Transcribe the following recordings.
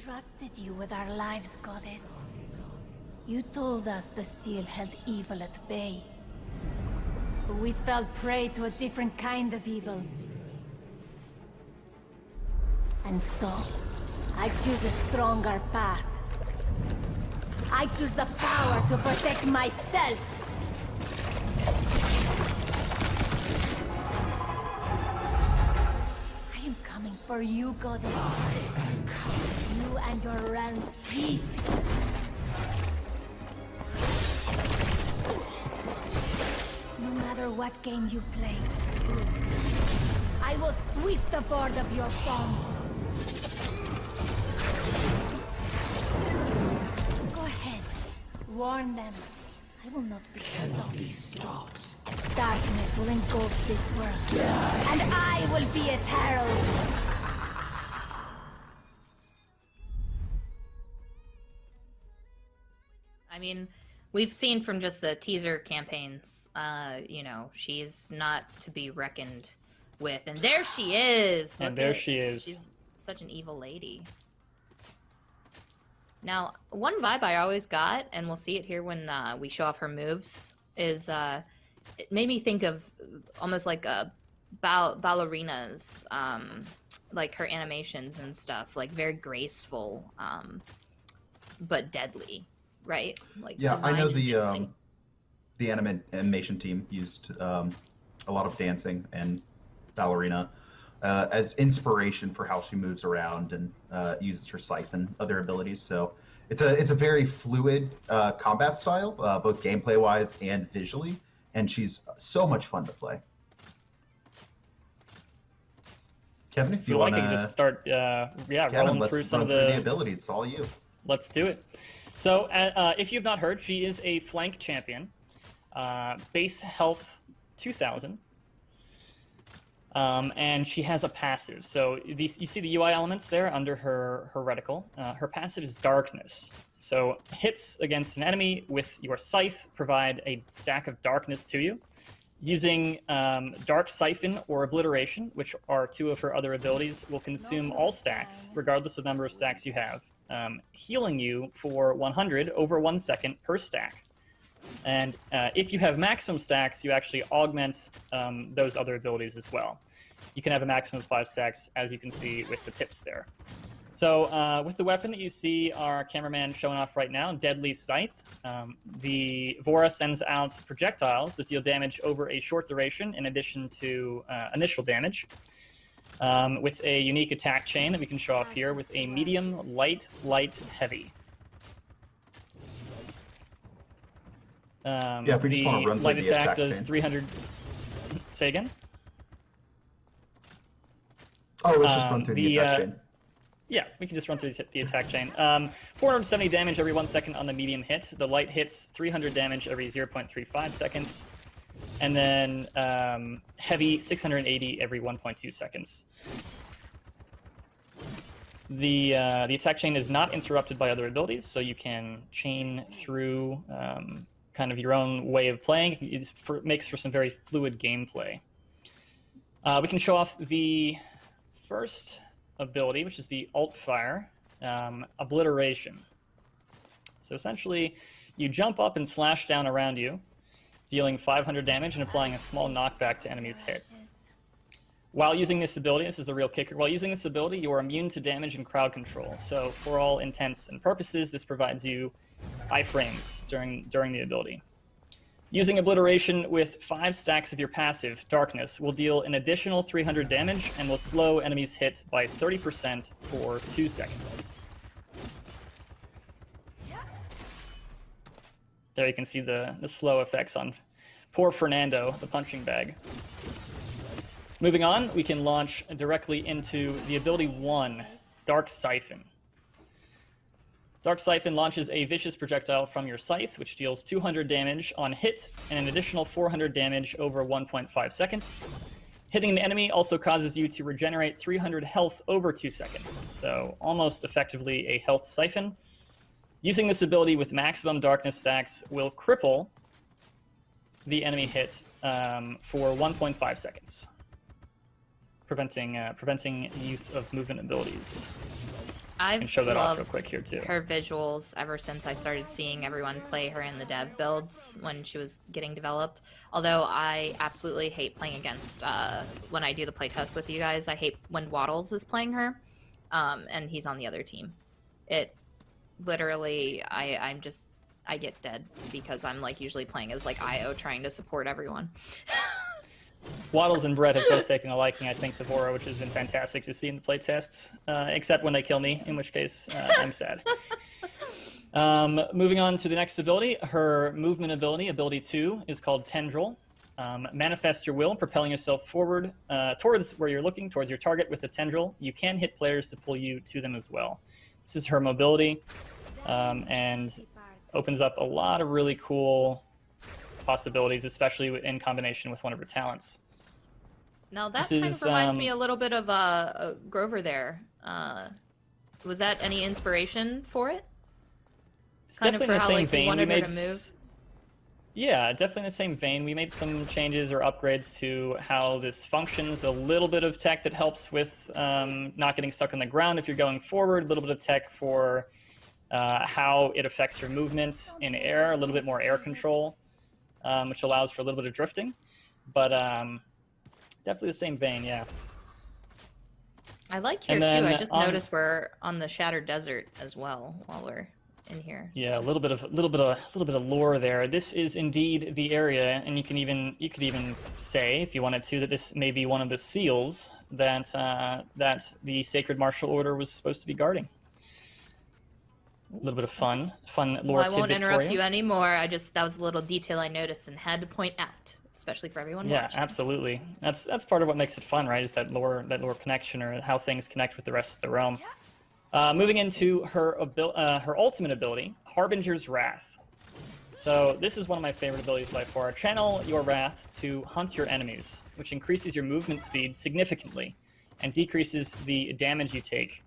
trusted you with our lives, Goddess. You told us the seal held evil at bay. But we fell prey to a different kind of evil. And so, I choose a stronger path. I choose the power to protect myself! I am coming for you, Goddess. You and your realm's peace. No matter what game you play, I will sweep the board of your pawns. Go ahead. Warn them. I will not be stopped. Darkness will engulf this world. And I will be its herald. I mean, we've seen from just the teaser campaigns, you know, she's not to be reckoned with. And there she is! And there she is. She's such an evil lady. Now, one vibe I always got, and we'll see it here when we show off her moves, is it made me think of almost like ballerinas, like her animations and stuff, like very graceful, but deadly, right? Like yeah, I know the animation team used a lot of dancing and ballerina as inspiration for how she moves around and uses her scythe and other abilities. So it's a very fluid combat style, both gameplay wise and visually, and she's so much fun to play. Kevin, if you want to just start, rolling through some of the ability, it's all you. Let's do it. So, if you've not heard, she is a flank champion, base health 2000. And she has a passive. So you see the UI elements there under her reticle. Her passive is Darkness. So hits against an enemy with your scythe provide a stack of darkness to you. Using Dark Siphon or Obliteration, which are two of her other abilities, will consume all stacks, regardless of the number of stacks you have, healing you for 100 over 1 second per stack. And if you have maximum stacks, you actually augment those other abilities as well. You can have a maximum of 5 stacks, as you can see with the pips there. So with the weapon that you see our cameraman showing off right now, Deadly Scythe, the Vora sends out projectiles that deal damage over a short duration in addition to initial damage, with a unique attack chain that we can show off here with a medium, light, light, heavy. Yeah, if we just want to run through light the attack does chain. 300. Say again? Oh, let's just run through the attack chain. Yeah, we can just run through the attack chain. 470 damage every 1 second on the medium hit. The light hits 300 damage every 0.35 seconds. And then heavy 680 every 1.2 seconds. The attack chain is not interrupted by other abilities, so you can chain through kind of your own way of playing. It makes for some very fluid gameplay. We can show off the first ability, which is the Alt Fire, Obliteration. So essentially, you jump up and slash down around you, dealing 500 damage and applying a small knockback to enemies hit. While using this ability, this is the real kicker, while using this ability, you are immune to damage and crowd control. So for all intents and purposes, this provides you iframes during the ability. Using Obliteration with 5 stacks of your passive, Darkness, will deal an additional 300 damage and will slow enemies hit by 30% for 2 seconds. There you can see the slow effects on poor Fernando, the punching bag. Moving on, we can launch directly into the ability 1, Dark Siphon. Dark Siphon launches a vicious projectile from your scythe, which deals 200 damage on hit and an additional 400 damage over 1.5 seconds. Hitting an enemy also causes you to regenerate 300 health over 2 seconds, so almost effectively a health siphon. Using this ability with maximum darkness stacks will cripple the enemy hit for 1.5 seconds, preventing use of movement abilities. I've can show that off real loved quick here too. her visuals ever since I started seeing everyone play her in the dev builds when she was getting developed. Although I absolutely hate playing against, when I do the playtest with you guys, I hate when Waddles is playing her, and he's on the other team. It literally, I get dead because I'm like usually playing as like IO trying to support everyone. Waddles and Brett have both taken a liking, I think, to Vora, which has been fantastic to see in the playtests, except when they kill me, in which case I'm sad. Moving on to the next ability, her movement ability, ability 2, is called Tendril. Manifest your will, propelling yourself forward towards where you're looking, towards your target with the Tendril. You can hit players to pull you to them as well. This is her mobility, and opens up a lot of really cool possibilities, especially in combination with one of her talents. Now that This kind is, of reminds me a little bit of Grover there. Was that any inspiration for it? It's Kind of definitely in for the how, same like, you vein. wanted We her made to move? Yeah, definitely in the same vein. We made some changes or upgrades to how this functions. A little bit of tech that helps with not getting stuck on the ground if you're going forward. A little bit of tech for how it affects your movement in air. A little bit more air control, which allows for a little bit of drifting. But definitely the same vein, yeah. I like here And too. then I just on- noticed we're on the Shattered Desert as well while we're in here. so- Yeah, a little bit of lore there. This is indeed the area, and you could even say, if you wanted to, that this may be one of the seals that that the Sacred Martial Order was supposed to be guarding. A little bit of fun lore Well, I won't tidbit interrupt for you anymore. That was a little detail I noticed and had to point out, especially for everyone Yeah, watching. absolutely. That's part of what makes it fun, right? Is that lore connection, or how things connect with the rest of the realm. Moving into her ultimate ability, Harbinger's Wrath. So this is one of my favorite abilities by far. Channel your wrath to hunt your enemies, which increases your movement speed significantly and decreases the damage you take,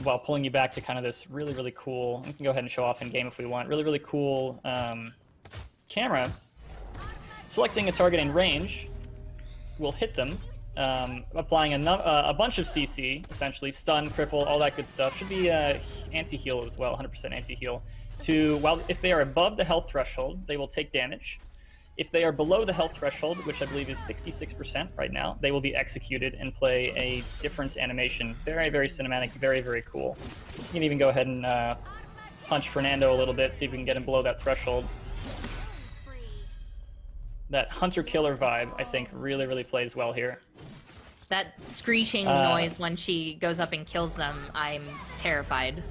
while pulling you back to kind of this really, really cool, we can go ahead and show off in game if we want, really, really cool camera. Selecting a target in range will hit them, applying a bunch of CC, essentially, stun, cripple, all that good stuff. Should be anti-heal as well, 100% anti-heal. If they are above the health threshold, they will take damage. If they are below the health threshold, which I believe is 66% right now, they will be executed and play a different animation. Very, very cinematic, very, very cool. You can even go ahead and punch Fernando a little bit, see if we can get him below that threshold. That hunter-killer vibe, I think, really, really plays well here. That screeching noise when she goes up and kills them, I'm terrified.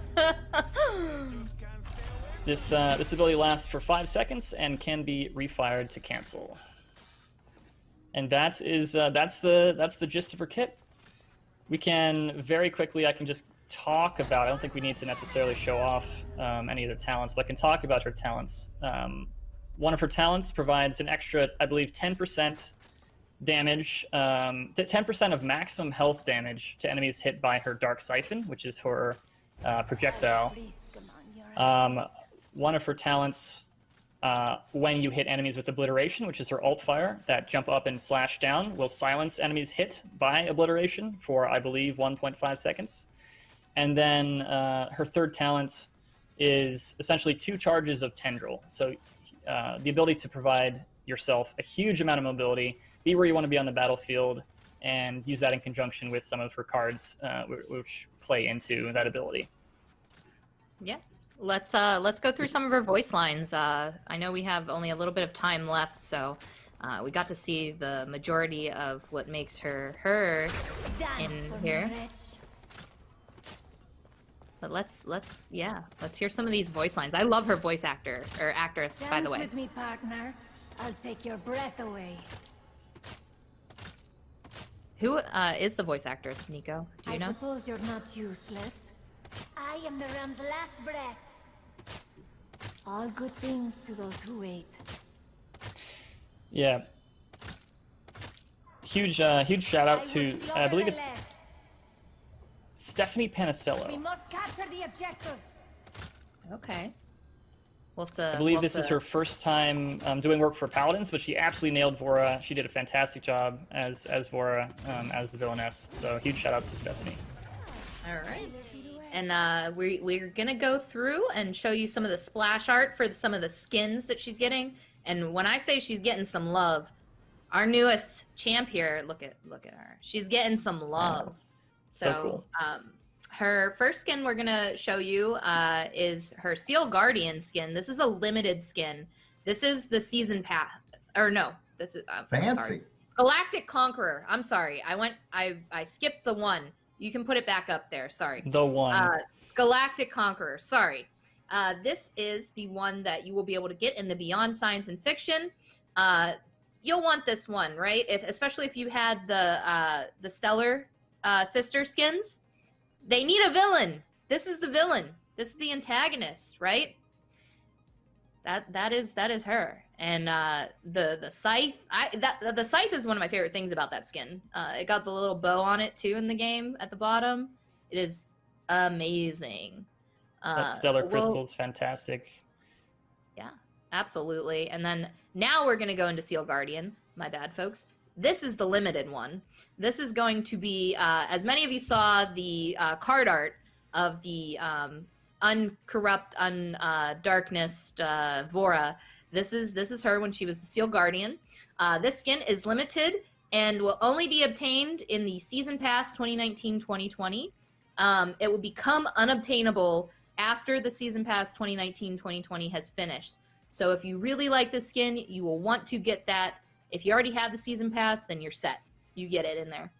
This ability lasts for 5 seconds and can be refired to cancel. And that's the gist of her kit. We can very quickly, I can just talk about, I don't think we need to necessarily show off any of the talents, but I can talk about her talents. One of her talents provides an extra, I believe, 10% damage, 10% of maximum health damage to enemies hit by her Dark Siphon, which is her projectile. One of her talents, when you hit enemies with Obliteration, which is her alt fire, that jump up and slash down, will silence enemies hit by Obliteration for, I believe, 1.5 seconds. And then her third talent is essentially 2 charges of Tendril. So the ability to provide yourself a huge amount of mobility, be where you want to be on the battlefield, and use that in conjunction with some of her cards, which play into that ability. Yeah. Let's go through some of her voice lines. I know we have only a little bit of time left, so we got to see the majority of what makes her in here. But let's hear some of these voice lines. I love her voice actress, by the way. Dance with me, partner. I'll take your breath away. Who is the voice actress, Nico? Do you I know? suppose you're not useless. I am the ram's last breath. All good things to those who wait. Yeah. Huge shout out to, I believe it's Stephanie We Panicello. must capture the objective. Okay. We'll have to, I believe this is her first time doing work for Paladins, but she absolutely nailed Vora. She did a fantastic job as Vora, as the villainess. So huge shout outs to Stephanie. All right. And we're gonna go through and show you some of the splash art for some of the skins that she's getting. And when I say she's getting some love, our newest champ here, look at her. She's getting some love. So cool. Her first skin we're gonna show you is her Steel Guardian skin. This is a limited skin. This is the season pass, or no, this is Fancy. sorry. Galactic Conqueror. I'm sorry, I skipped the one. You can put it back up there. Sorry. The one. Galactic Conqueror. Sorry. This is the one that you will be able to get in the Beyond Science and Fiction. You'll want this one, right? Especially if you had the Stellar sister skins. They need a villain. This is the villain. This is the antagonist, right? That is her. And the scythe. The scythe is one of my favorite things about that skin. It got the little bow on it too in the game at the bottom. It is amazing. That stellar crystal is fantastic. Yeah, absolutely. And then now we're going to go into Steel Guardian. My bad, folks. This is the limited one. This is going to be, as many of you saw the card art of the uncorrupt, darkness Vora. This is her when she was the Steel Guardian. This skin is limited and will only be obtained in the Season Pass 2019-2020. It will become unobtainable after the Season Pass 2019-2020 has finished. So if you really like this skin, you will want to get that. If you already have the Season Pass, then you're set. You get it in there.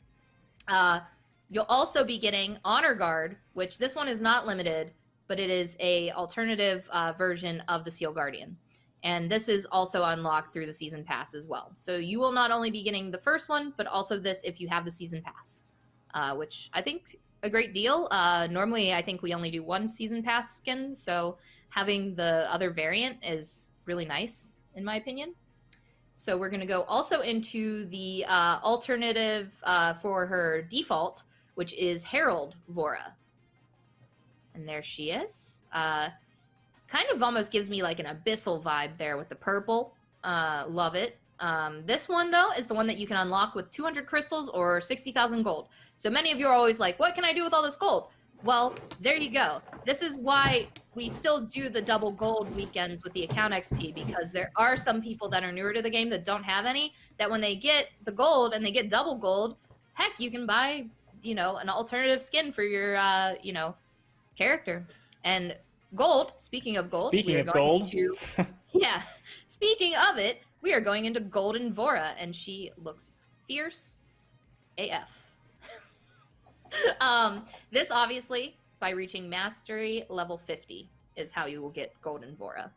You'll also be getting Honor Guard, which this one is not limited, but it is a alternative version of the Steel Guardian. And this is also unlocked through the Season Pass as well. So you will not only be getting the first one, but also this if you have the Season Pass, which I think a great deal. Normally, I think we only do one Season Pass skin, so having the other variant is really nice, in my opinion. So we're going to go also into the alternative for her default, which is Herald Vora. And there she is. Kind of almost gives me like an abyssal vibe there with the purple. Love it. This one, though, is the one that you can unlock with 200 crystals or 60,000 gold. So many of you are always like, what can I do with all this gold? Well, there you go. This is why we still do the double gold weekends with the account XP, because there are some people that are newer to the game that don't have any, that when they get the gold and they get double gold, heck, you can buy, an alternative skin for your, character. And gold, speaking of gold, speaking of gold, speaking of it, we are going into Golden Vora, and she looks fierce AF. This obviously, by reaching mastery level 50, is how you will get Golden Vora.